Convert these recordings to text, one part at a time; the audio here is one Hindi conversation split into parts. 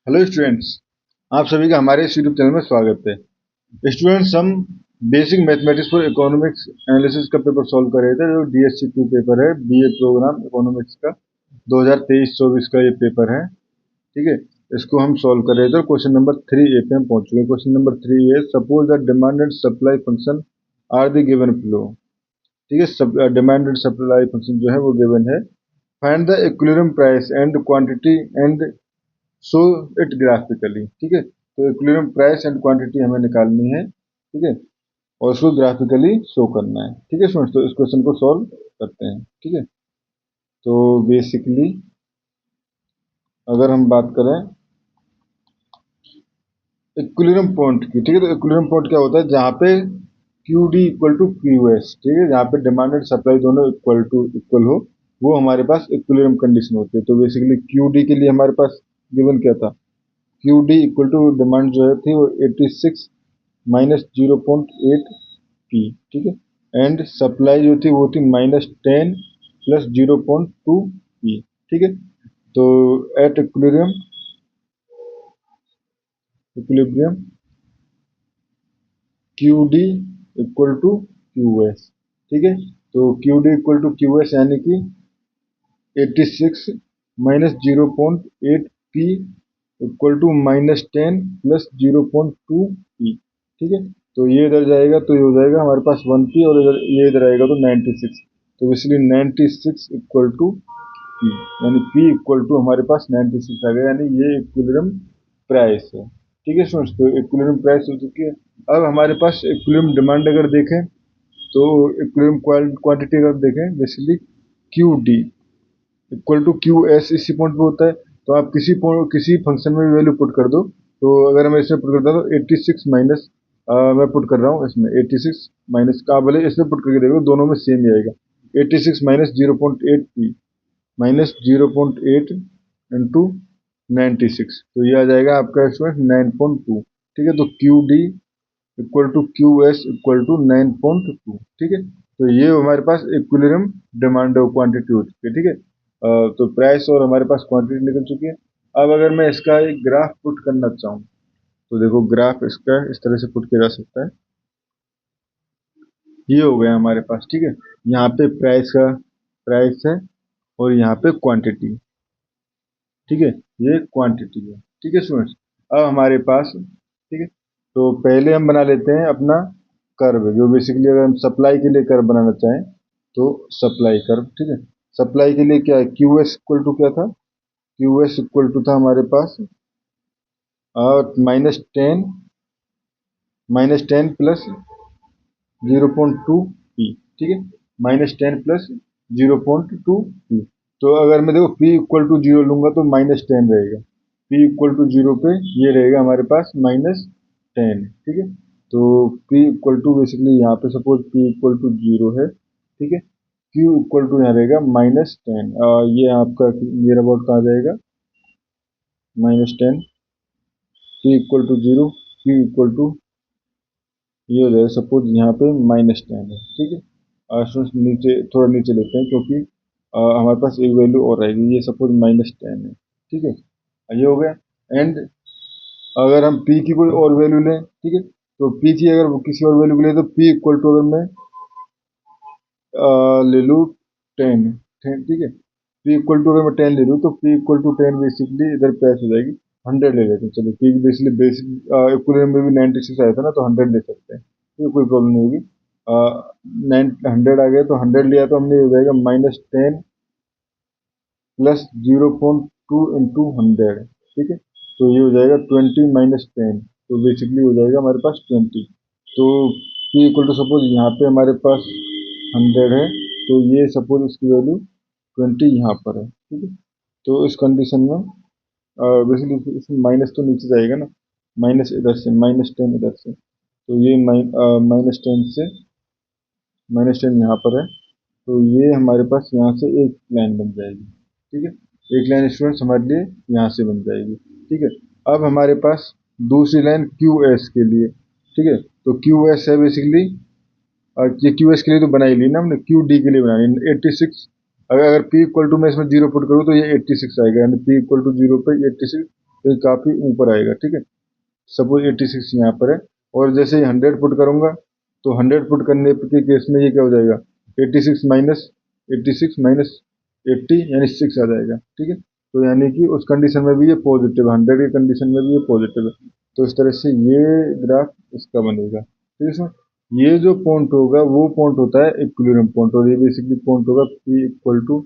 हेलो स्टूडेंट्स, आप सभी का हमारे इस यूट्यूब चैनल में स्वागत है। स्टूडेंट्स, हम basic mathematics for economics analysis का पेपर सॉल्व कर रहे थे, जो DSC 2 पेपर है, बीए प्रोग्राम इकोनॉमिक्स का 2023-24 का ये पेपर है। ठीक है, इसको हम सॉल्व कर रहे थे। क्वेश्चन नंबर 3A पे हम पहुंच चुके हैं। Question number 3A, suppose the demand and supply function are the given below. ठीक है, डिमांड एंड सप्लाई फंक्शन जो है वो गिवन है। Find the equilibrium price and quantity and show it graphically. ठीक है, तो इक्विलिब्रियम प्राइस एंड क्वांटिटी हमें निकालनी है। ठीक है, और उसको ग्राफिकली शो करना है। ठीक है स्टूडेंट्स, तो इस क्वेश्चन को सॉल्व करते हैं। ठीक है, तो बेसिकली अगर हम बात करें इक्विलिब्रियम पॉइंट की, ठीक है, तो इक्विलिब्रियम पॉइंट क्या होता है? जहाँ पे Q D equal to Q S, ठीक है, जहाँ पे डिमांड एंड सप्लाई दोनों इक्वल हो, वो हमारे पास इक्विलिब्रियम कंडीशन होती है। तो बेसिकली क्यू डी के लिए हमारे पास गिवन क्या था? Q D equal to demand जो है थी वो 86 माइनस 0.8 पी। ठीक है, एंड सप्लाई जो थी वो थी -10 प्लस 0.2 पी। ठीक है, तो at equilibrium equilibrium Q D equal to Q S. ठीक है, तो Q D equal to Q S यानी कि 86 minus 0.8 P equal to -10 plus 0.2 P. ठीक है, तो ये इधर जाएगा तो ये हो जाएगा हमारे पास 1 पी, और इधर ये इधर आएगा तो 96। तो इसलिए 96 इक्वल टू पी, यानी पी इक्वल टू हमारे पास 96 आ गया, यानी ये इक्विलिब्रियम प्राइस है। ठीक है स्टूडेंट्स, तो इक्विलिब्रियम प्राइस हो चुकी है। अब हमारे पास इक्विलिब्रियम डिमांड अगर देखें, तो इक्विलिब्रियम क्वांटिटी अगर देखें, basically Q D equal to Q S इसी पॉइंट पे होता है। तो आप किसी फंक्शन में वैल्यू पुट कर दो। तो अगर मैं इसमें पुट करता हूँ तो 86 माइनस, मैं पुट कर रहा हूँ इसमें 86 माइनस का, भले इसमें पुट करके देखो दोनों में सेम ही आएगा। 86 माइनस 0.8 पी माइनस 0.8 इंटू 96, तो ये आ जाएगा आपका इसमें 9.2। ठीक है, तो Q D equal to Q S equal to 9.2। ठीक है, तो ये हमारे पास इक्विलिब्रियम डिमांड और क्वांटिटी हो चुकी है। ठीक है, तो प्राइस और हमारे पास क्वांटिटी निकल चुकी है। अब अगर मैं इसका एक ग्राफ पुट करना चाहूँ, तो देखो ग्राफ इसका इस तरह से पुट किया जा सकता है। ये हो गया हमारे पास। ठीक है, यहाँ पे प्राइस है और यहाँ पे क्वांटिटी। ठीक है, ये क्वांटिटी है। ठीक है स्टूडेंट्स, अब हमारे पास, ठीक है, तो पहले हम बना लेते हैं अपना कर्व, जो बेसिकली अगर हम सप्लाई के लिए कर्व बनाना चाहें तो सप्लाई कर्व। ठीक है, सप्लाई के लिए क्या है? क्यू एस इक्वल टू क्या था? क्यू एस इक्वल टू था हमारे पास -10 प्लस 0.2 पी। ठीक है, -10 प्लस 0.2 पी। तो अगर मैं देखो पी इक्वल टू जीरो लूंगा तो -10 रहेगा। पी इक्वल टू जीरो पे ये रहेगा हमारे पास -10। ठीक है, तो पी इक्वल टू बेसिकली यहाँ पे suppose P equal to zero है। ठीक है, क्यू इक्वल टू यहाँ रहेगा -10। ये आपका नियर अबाउट कहाँ जाएगा? -10, P equal to zero, Q equal to ये हो जाएगा सपोज यहाँ पे -10 है। ठीक है, नीचे थोड़ा नीचे लेते हैं, क्योंकि हमारे पास एक वैल्यू और रहेगी। ये सपोज -10 है। ठीक है, ये हो गया। एंड अगर हम p की कोई और वैल्यू लें, ठीक है, तो p की अगर किसी और वैल्यू को लें तो p इक्वल टू अगर मैं ले लूँ 10, ठीक है, p इक्वल टू अगर मैं 10 ले लूँ तो p इक्वल टू 10 बेसिकली इधर प्लस हो जाएगी। 100 ले लेते हैं, चलो p की बेसिकली बेसिक इक्वलिब्रियम में भी 96 आया था ना, तो 100 ले सकते हैं, तो कोई प्रॉब्लम नहीं होगी। 100 आ गया तो 100 लिया तो हमने हो जाएगा -10 प्लस 0.2 इंटू 100। ठीक है, तो ये हो जाएगा 20 माइनस 10, तो बेसिकली हो जाएगा हमारे पास 20। तो p इक्वल टू सपोज यहाँ पे हमारे पास 100 है, तो ये सपोज इसकी वैल्यू 20 यहाँ पर है। ठीक है, तो इस कंडीशन में बेसिकली इसमें माइनस तो नीचे जाएगा ना, माइनस इधर से -10 इधर से, तो ये -10 से -10 यहाँ पर है, तो ये हमारे पास यहाँ से एक लाइन बन जाएगी। ठीक है, एक लाइन स्टूडेंट्स हमारे लिए यहाँ से बन जाएगी। ठीक है, अब हमारे पास दूसरी लाइन क्यू एस के लिए। ठीक है, तो क्यू एस है बेसिकली, ये क्यू एस के लिए तो बनाई ली ना हमने, क्यू डी के लिए बनाई 86। अगर पी इक्वल टू मैं इसमें जीरो पुट करूँ तो ये 86 आएगा, यानी पी इक्वल टू जीरो पे 86 तो ये काफ़ी ऊपर आएगा, ठीक है। सपोज 86 यहाँ पर है, और जैसे ही 100 पुट करूँगा तो 100 पुट करने के केस में ये क्या हो जाएगा, 86 माइनस 80 यानी 6 आ जाएगा, ठीक है। तो यानी कि उस कंडीशन में भी ये पॉजिटिव है, 100 की कंडीशन में भी ये पॉजिटिव है। तो इस तरह से ये ग्राफ इसका बनेगा, ठीक है। सर ये जो पॉइंट होगा वो पॉइंट होता है इक्विलिब्रियम पॉइंट, और ये बेसिकली पॉइंट होगा P equal to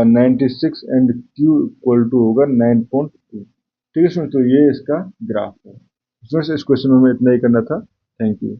96 and Q equal to होगा 9.2, ठीक है। सर तो ये इसका ग्राफ है। बस इस क्वेश्चन में हमें इतना ही करना था। Thank you.